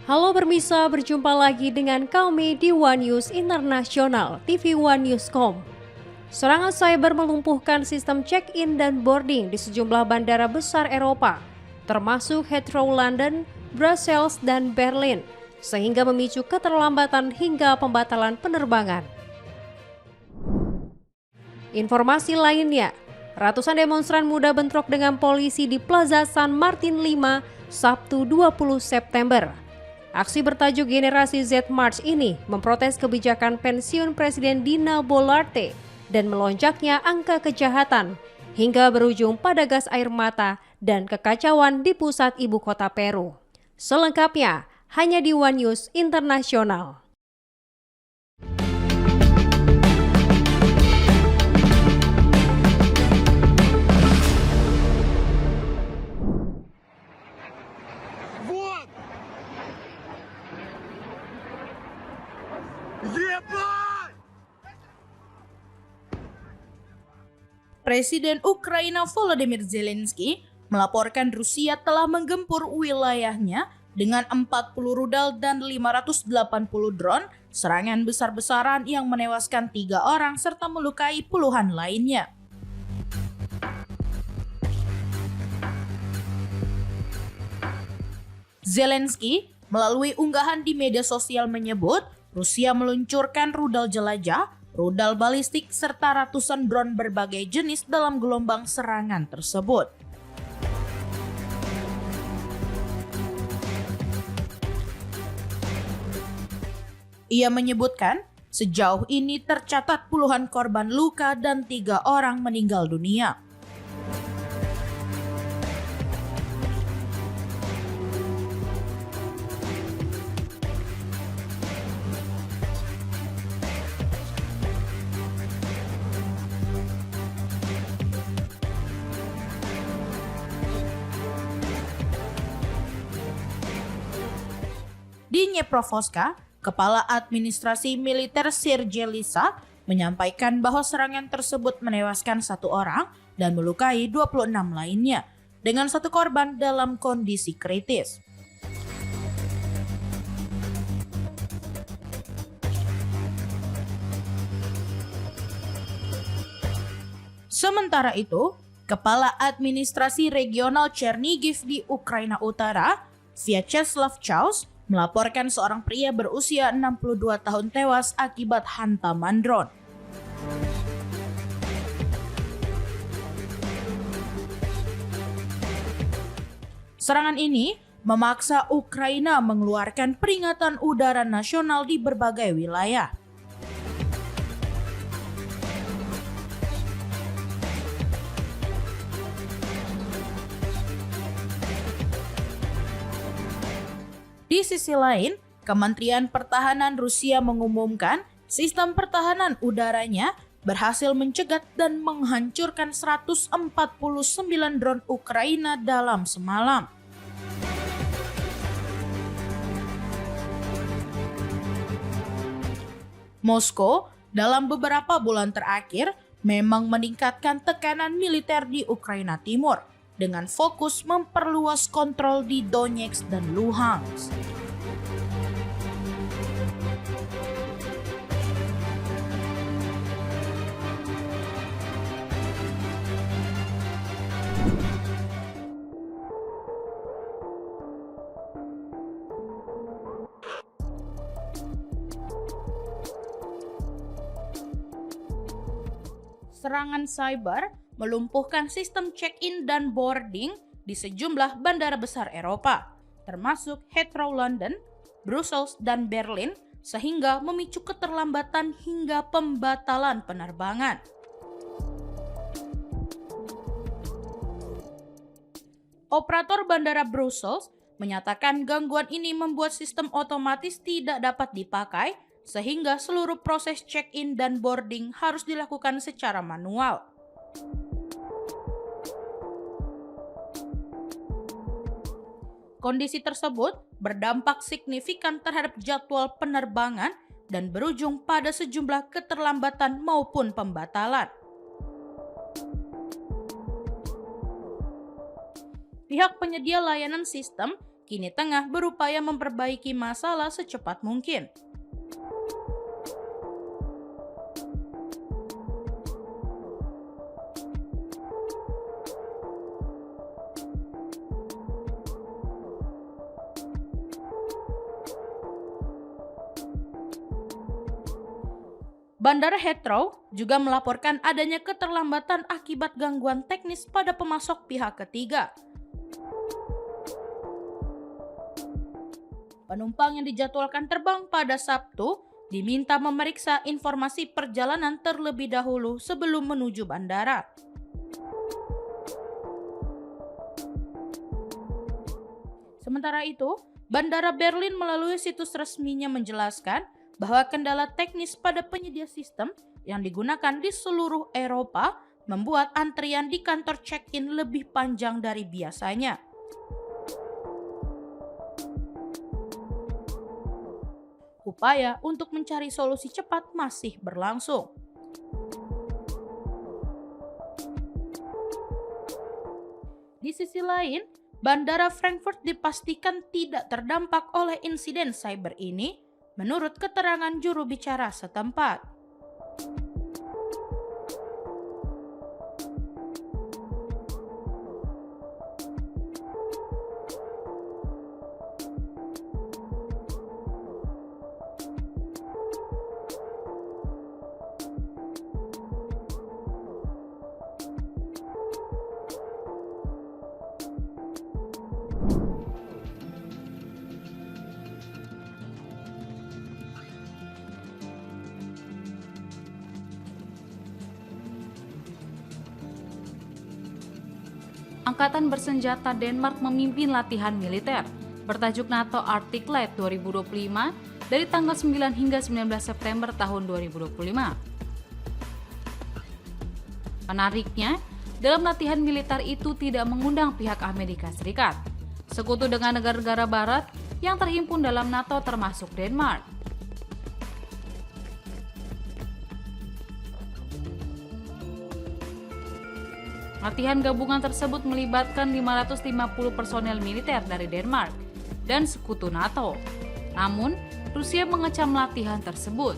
Halo permisa, berjumpa lagi dengan kami di One News Internasional, TV One Newscom. Serangan cyber melumpuhkan sistem check-in dan boarding di sejumlah bandara besar Eropa, termasuk Heathrow London, Brussels, dan Berlin, sehingga memicu keterlambatan hingga pembatalan penerbangan. Informasi lainnya, ratusan demonstran muda bentrok dengan polisi di Plaza San Martin 5, Sabtu 20 September. Aksi bertajuk Generasi Z March ini memprotes kebijakan pensiun Presiden Dina Boluarte dan melonjaknya angka kejahatan hingga berujung pada gas air mata dan kekacauan di pusat ibu kota Peru. Selengkapnya hanya di One News Internasional. Presiden Ukraina Volodymyr Zelensky melaporkan Rusia telah menggempur wilayahnya dengan 40 rudal dan 580 drone, serangan besar-besaran yang menewaskan 3 orang serta melukai puluhan lainnya. Zelensky melalui unggahan di media sosial menyebut Rusia meluncurkan rudal jelajah, rudal balistik, serta ratusan drone berbagai jenis dalam gelombang serangan tersebut. Ia menyebutkan, sejauh ini tercatat puluhan korban luka dan 3 orang meninggal dunia. Di Dnipropetrovsk, Kepala Administrasi Militer Sergei Lisa menyampaikan bahwa serangan tersebut menewaskan 1 orang dan melukai 26 lainnya, dengan 1 korban dalam kondisi kritis. Sementara itu, Kepala Administrasi Regional Chernihiv di Ukraina Utara, Vyacheslav Chaus, melaporkan seorang pria berusia 62 tahun tewas akibat hantaman drone. Serangan ini memaksa Ukraina mengeluarkan peringatan udara nasional di berbagai wilayah. Di sisi lain, Kementerian Pertahanan Rusia mengumumkan sistem pertahanan udaranya berhasil mencegat dan menghancurkan 149 drone Ukraina dalam semalam. Moskow dalam beberapa bulan terakhir memang meningkatkan tekanan militer di Ukraina Timur dengan fokus memperluas kontrol di Donetsk dan Luhansk. Serangan cyber melumpuhkan sistem check-in dan boarding di sejumlah bandara besar Eropa, termasuk Heathrow London, Brussels, dan Berlin, sehingga memicu keterlambatan hingga pembatalan penerbangan. Operator bandara Brussels menyatakan gangguan ini membuat sistem otomatis tidak dapat dipakai, sehingga seluruh proses check-in dan boarding harus dilakukan secara manual. Kondisi tersebut berdampak signifikan terhadap jadwal penerbangan dan berujung pada sejumlah keterlambatan maupun pembatalan. Pihak penyedia layanan sistem kini tengah berupaya memperbaiki masalah secepat mungkin. Bandara Heathrow juga melaporkan adanya keterlambatan akibat gangguan teknis pada pemasok pihak ketiga. Penumpang yang dijadwalkan terbang pada Sabtu diminta memeriksa informasi perjalanan terlebih dahulu sebelum menuju bandara. Sementara itu, Bandara Berlin melalui situs resminya menjelaskan bahwa kendala teknis pada penyedia sistem yang digunakan di seluruh Eropa membuat antrian di kantor check-in lebih panjang dari biasanya. Upaya untuk mencari solusi cepat masih berlangsung. Di sisi lain, Bandara Frankfurt dipastikan tidak terdampak oleh insiden cyber ini, menurut keterangan juru bicara setempat. Angkatan bersenjata Denmark memimpin latihan militer bertajuk NATO Arctic Led 2025 dari tanggal 9 hingga 19 September tahun 2025. Menariknya, dalam latihan militer itu tidak mengundang pihak Amerika Serikat, sekutu dengan negara-negara barat yang terhimpun dalam NATO termasuk Denmark. Latihan gabungan tersebut melibatkan 550 personel militer dari Denmark dan sekutu NATO. Namun, Rusia mengecam latihan tersebut.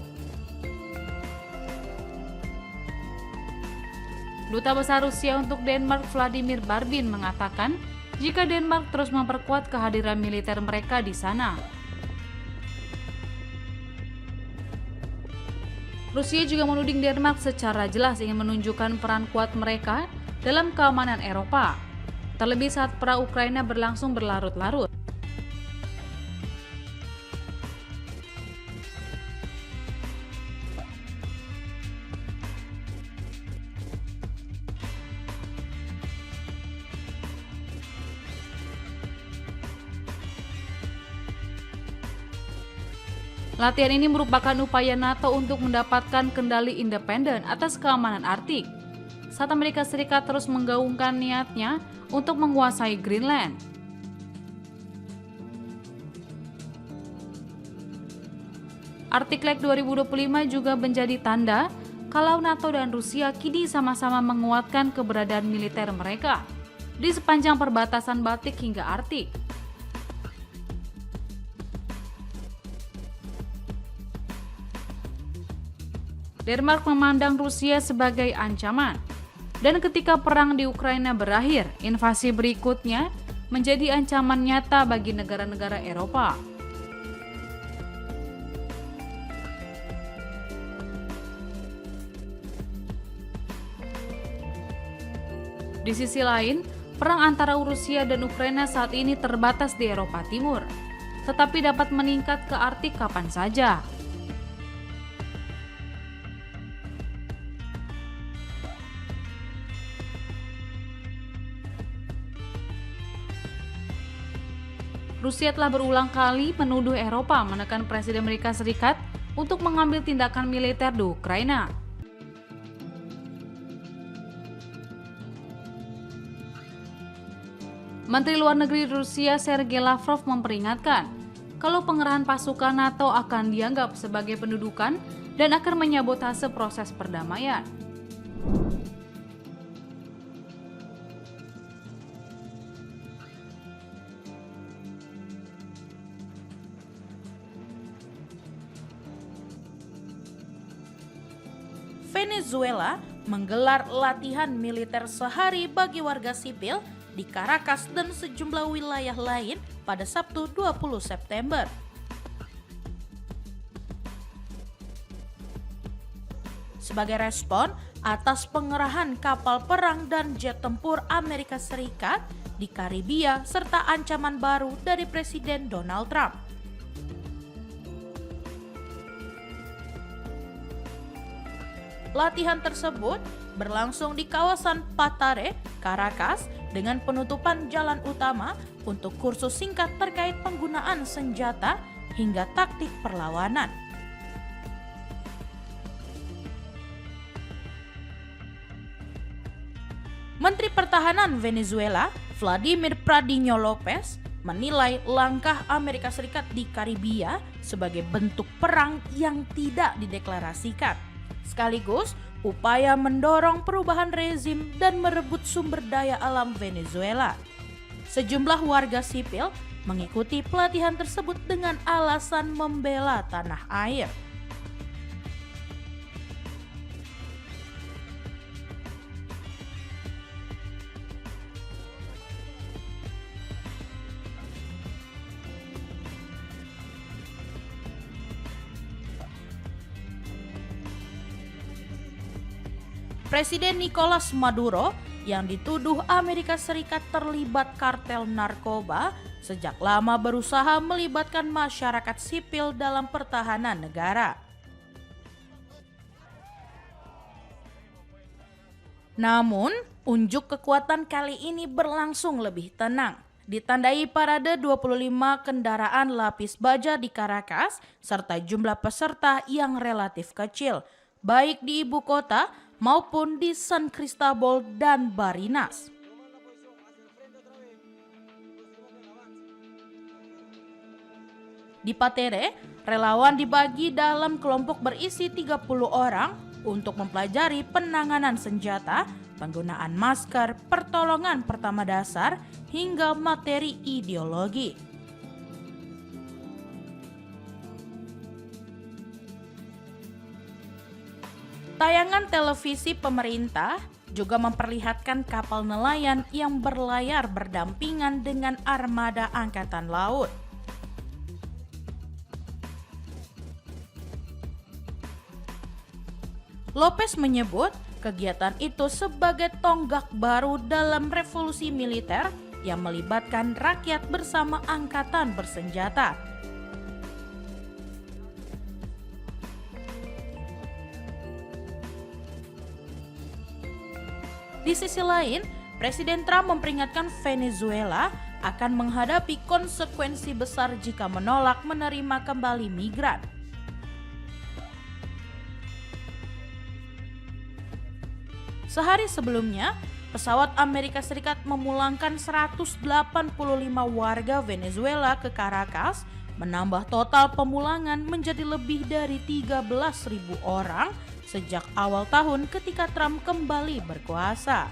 Duta Besar Rusia untuk Denmark Vladimir Barbin mengatakan jika Denmark terus memperkuat kehadiran militer mereka di sana. Rusia juga menuding Denmark secara jelas ingin menunjukkan peran kuat mereka dalam keamanan Eropa, terlebih saat perang Ukraina berlangsung berlarut-larut. Latihan ini merupakan upaya NATO untuk mendapatkan kendali independen atas keamanan Arktik, saat Amerika Serikat terus menggaungkan niatnya untuk menguasai Greenland. Arctic Led 2025 juga menjadi tanda kalau NATO dan Rusia kini sama-sama menguatkan keberadaan militer mereka di sepanjang perbatasan Baltik hingga Arktik. Denmark memandang Rusia sebagai ancaman. Dan ketika perang di Ukraina berakhir, invasi berikutnya menjadi ancaman nyata bagi negara-negara Eropa. Di sisi lain, perang antara Rusia dan Ukraina saat ini terbatas di Eropa Timur, tetapi dapat meningkat ke Arktik kapan saja. Rusia telah berulang kali menuduh Eropa menekan Presiden Amerika Serikat untuk mengambil tindakan militer di Ukraina. Menteri Luar Negeri Rusia Sergei Lavrov memperingatkan kalau pengerahan pasukan NATO akan dianggap sebagai pendudukan dan akan menyabotase proses perdamaian. Venezuela menggelar latihan militer sehari bagi warga sipil di Caracas dan sejumlah wilayah lain pada Sabtu 20 September. Sebagai respon atas pengerahan kapal perang dan jet tempur Amerika Serikat di Karibia serta ancaman baru dari Presiden Donald Trump. Latihan tersebut berlangsung di kawasan Patare, Caracas, dengan penutupan jalan utama untuk kursus singkat terkait penggunaan senjata hingga taktik perlawanan. Menteri Pertahanan Venezuela, Vladimir Pradinho Lopez, menilai langkah Amerika Serikat di Karibia sebagai bentuk perang yang tidak dideklarasikan, sekaligus upaya mendorong perubahan rezim dan merebut sumber daya alam Venezuela. Sejumlah warga sipil mengikuti pelatihan tersebut dengan alasan membela tanah air. Presiden Nicolas Maduro yang dituduh Amerika Serikat terlibat kartel narkoba sejak lama berusaha melibatkan masyarakat sipil dalam pertahanan negara. Namun, unjuk kekuatan kali ini berlangsung lebih tenang. Ditandai parade 25 kendaraan lapis baja di Caracas serta jumlah peserta yang relatif kecil, baik di ibu kota maupun di San Cristóbal dan Barinas. Di Patere, relawan dibagi dalam kelompok berisi 30 orang untuk mempelajari penanganan senjata, penggunaan masker, pertolongan pertama dasar, hingga materi ideologi. Tayangan televisi pemerintah juga memperlihatkan kapal nelayan yang berlayar berdampingan dengan armada angkatan laut. Lopez menyebut kegiatan itu sebagai tonggak baru dalam revolusi militer yang melibatkan rakyat bersama angkatan bersenjata. Di sisi lain, Presiden Trump memperingatkan Venezuela akan menghadapi konsekuensi besar jika menolak menerima kembali migran. Sehari sebelumnya, pesawat Amerika Serikat memulangkan 185 warga Venezuela ke Caracas, menambah total pemulangan menjadi lebih dari 13.000 orang sejak awal tahun ketika Trump kembali berkuasa.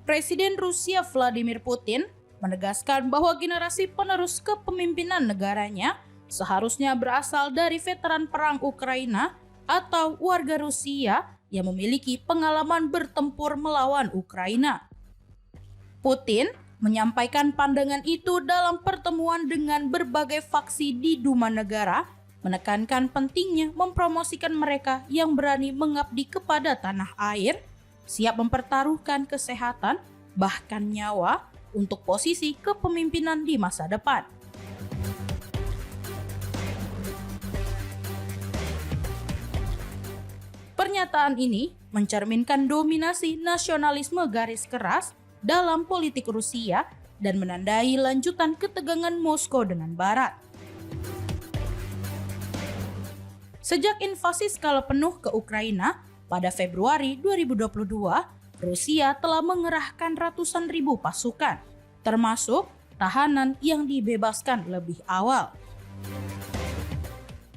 Presiden Rusia Vladimir Putin menegaskan bahwa generasi penerus kepemimpinan negaranya seharusnya berasal dari veteran perang Ukraina atau warga Rusia yang memiliki pengalaman bertempur melawan Ukraina. Putin menyampaikan pandangan itu dalam pertemuan dengan berbagai faksi di Duma negara, menekankan pentingnya mempromosikan mereka yang berani mengabdi kepada tanah air, siap mempertaruhkan kesehatan, bahkan nyawa untuk posisi kepemimpinan di masa depan. Pernyataan ini mencerminkan dominasi nasionalisme garis keras dalam politik Rusia dan menandai lanjutan ketegangan Moskow dengan Barat. Sejak invasi skala penuh ke Ukraina pada Februari 2022, Rusia telah mengerahkan ratusan ribu pasukan, termasuk tahanan yang dibebaskan lebih awal.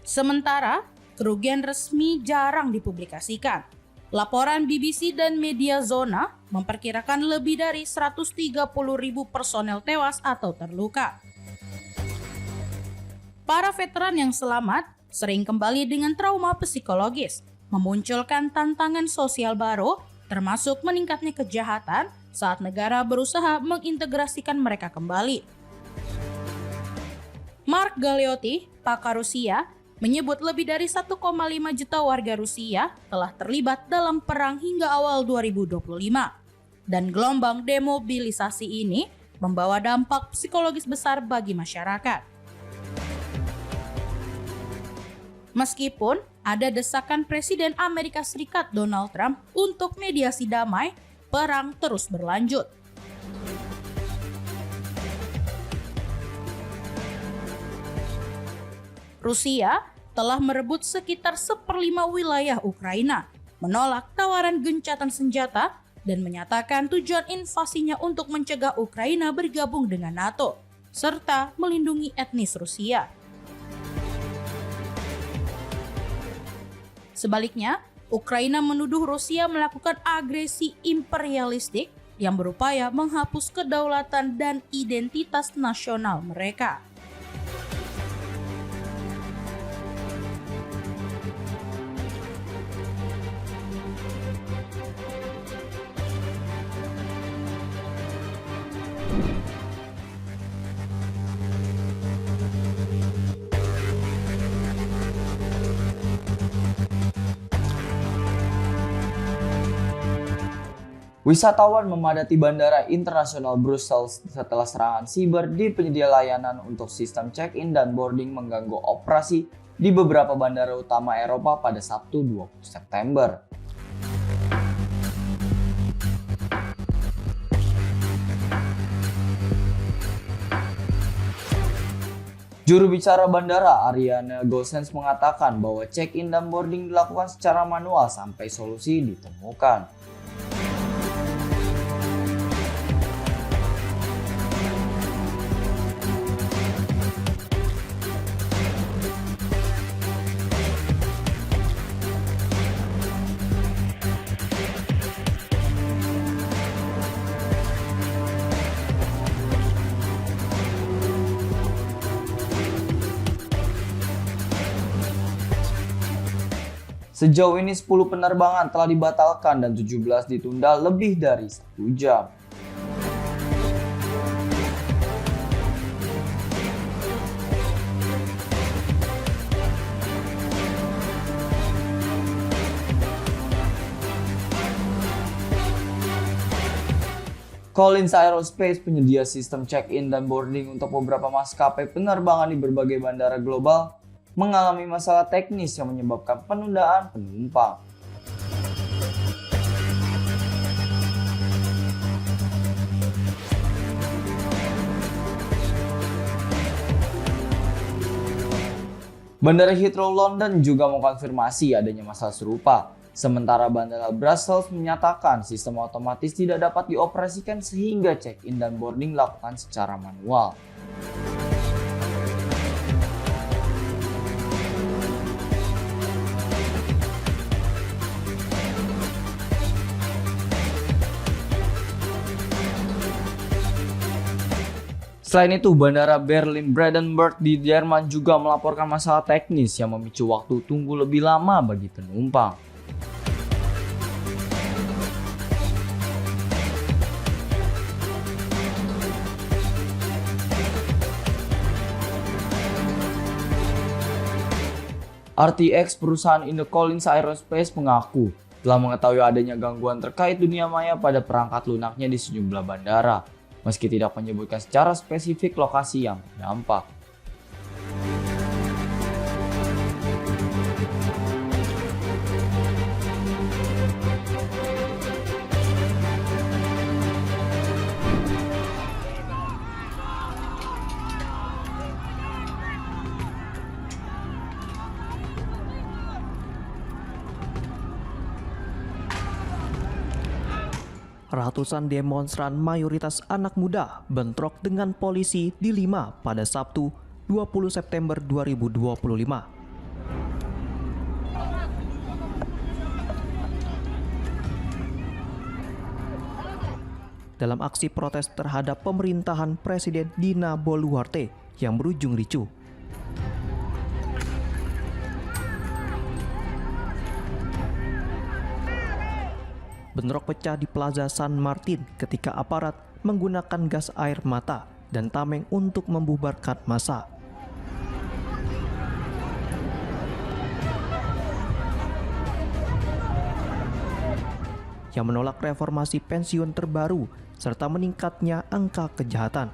Sementara, kerugian resmi jarang dipublikasikan. Laporan BBC dan media zona memperkirakan lebih dari 130.000 personel tewas atau terluka. Para veteran yang selamat sering kembali dengan trauma psikologis, memunculkan tantangan sosial baru, termasuk meningkatnya kejahatan saat negara berusaha mengintegrasikan mereka kembali. Mark Galeotti, pakar Rusia, menyebut lebih dari 1,5 juta warga Rusia telah terlibat dalam perang hingga awal 2025. Dan gelombang demobilisasi ini membawa dampak psikologis besar bagi masyarakat. Meskipun ada desakan Presiden Amerika Serikat Donald Trump untuk mediasi damai, perang terus berlanjut. Rusia telah merebut sekitar 1/5 wilayah Ukraina, menolak tawaran gencatan senjata, dan menyatakan tujuan invasinya untuk mencegah Ukraina bergabung dengan NATO, serta melindungi etnis Rusia. Sebaliknya, Ukraina menuduh Rusia melakukan agresi imperialistik yang berupaya menghapus kedaulatan dan identitas nasional mereka. Wisatawan memadati Bandara Internasional Brussels setelah serangan siber di penyedia layanan untuk sistem check-in dan boarding mengganggu operasi di beberapa bandara utama Eropa pada Sabtu 20 September. Juru bicara bandara Ariane Goossens mengatakan bahwa check-in dan boarding dilakukan secara manual sampai solusi ditemukan. Sejauh ini 10 penerbangan telah dibatalkan dan 17 ditunda lebih dari 1 jam. Collins Aerospace, penyedia sistem check-in dan boarding untuk beberapa maskapai penerbangan di berbagai bandara global, mengalami masalah teknis yang menyebabkan penundaan penumpang. Bandara Heathrow London juga mengkonfirmasi adanya masalah serupa, sementara Bandara Brussels menyatakan sistem otomatis tidak dapat dioperasikan sehingga check-in dan boarding dilakukan secara manual. Selain itu, Bandara Berlin-Brandenburg di Jerman juga melaporkan masalah teknis yang memicu waktu tunggu lebih lama bagi penumpang. RTX, perusahaan Indo Collins Aerospace, mengaku telah mengetahui adanya gangguan terkait dunia maya pada perangkat lunaknya di sejumlah bandara, meski tidak menyebutkan secara spesifik lokasi yang terdampak. Ratusan demonstran mayoritas anak muda bentrok dengan polisi di Lima pada Sabtu 20 September 2025. dalam aksi protes terhadap pemerintahan Presiden Dina Boluarte yang berujung ricuh. Bentrok pecah di Plaza San Martin ketika aparat menggunakan gas air mata dan tameng untuk membubarkan massa. Yang menolak reformasi pensiun terbaru serta meningkatnya angka kejahatan.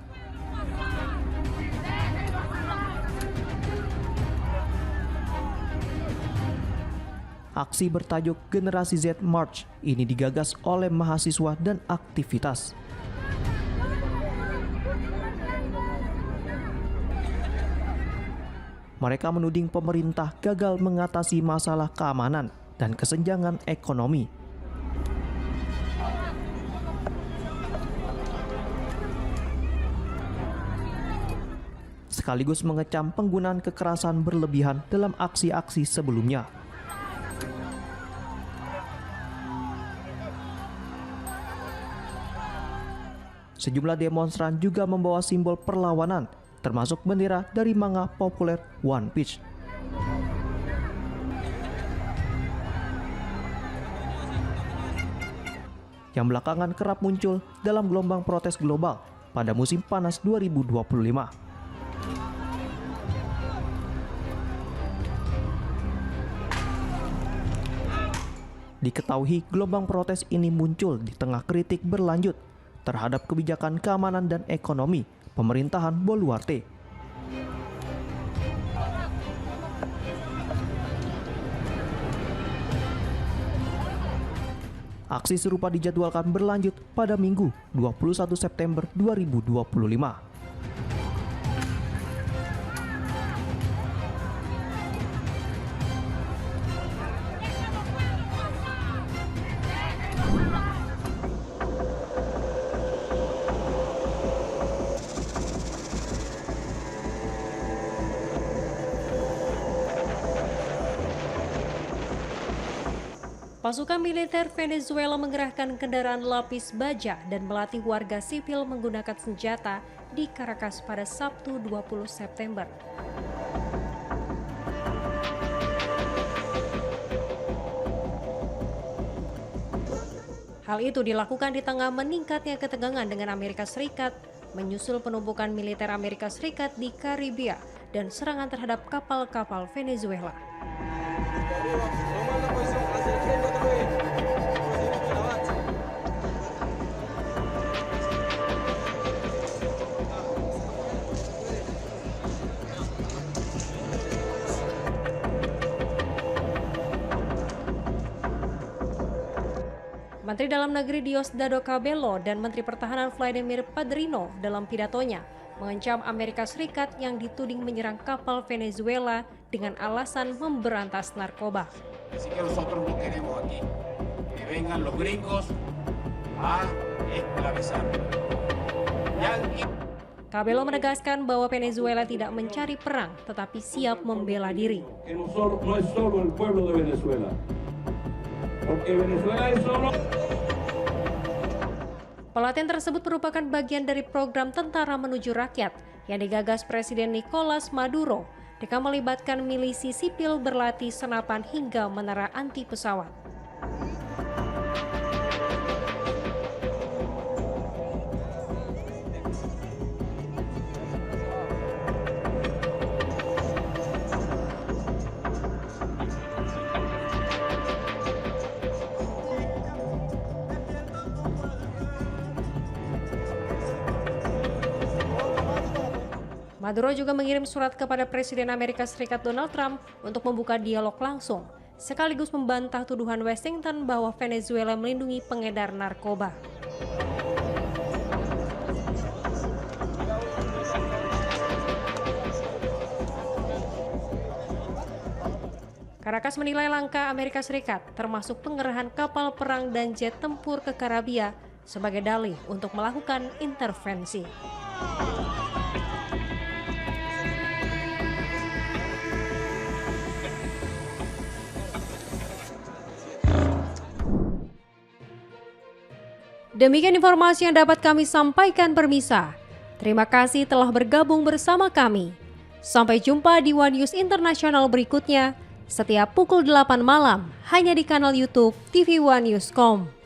Aksi bertajuk Generasi Z March ini digagas oleh mahasiswa dan aktivitas. Mereka menuding pemerintah gagal mengatasi masalah keamanan dan kesenjangan ekonomi. Sekaligus mengecam penggunaan kekerasan berlebihan dalam aksi-aksi sebelumnya. Sejumlah demonstran juga membawa simbol perlawanan, termasuk bendera dari manga populer One Piece. Yang belakangan kerap muncul dalam gelombang protes global pada musim panas 2025. Diketahui gelombang protes ini muncul di tengah kritik berlanjut terhadap kebijakan keamanan dan ekonomi pemerintahan Boluarte. Aksi serupa dijadwalkan berlanjut pada Minggu 21 September 2025. Pasukan militer Venezuela mengerahkan kendaraan lapis baja dan melatih warga sipil menggunakan senjata di Caracas pada Sabtu 20 September. Hal itu dilakukan di tengah meningkatnya ketegangan dengan Amerika Serikat, menyusul penumpukan militer Amerika Serikat di Karibia dan serangan terhadap kapal-kapal Venezuela. Menteri Dalam Negeri Diosdado Cabello dan Menteri Pertahanan Vladimir Padrino dalam pidatonya mengancam Amerika Serikat yang dituding menyerang kapal Venezuela dengan alasan memberantas narkoba. Así que nosotros no queremos aquí que vengan los gringos a esclavizar. Cabello menegaskan bahwa Venezuela tidak mencari perang tetapi siap membela diri. No es solo el pueblo de Venezuela. Porque Venezuela es solo. Pelatihan tersebut merupakan bagian dari program Tentara Menuju Rakyat yang digagas Presiden Nicolas Maduro dengan melibatkan milisi sipil berlatih senapan hingga menara anti pesawat. Maduro juga mengirim surat kepada Presiden Amerika Serikat Donald Trump untuk membuka dialog langsung, sekaligus membantah tuduhan Washington bahwa Venezuela melindungi pengedar narkoba. Caracas menilai langkah Amerika Serikat, termasuk pengerahan kapal perang dan jet tempur ke Karibia, sebagai dalih untuk melakukan intervensi. Demikian informasi yang dapat kami sampaikan Permisa. Terima kasih telah bergabung bersama kami. Sampai jumpa di One News Internasional berikutnya setiap pukul 8 malam hanya di kanal YouTube TV One News.com.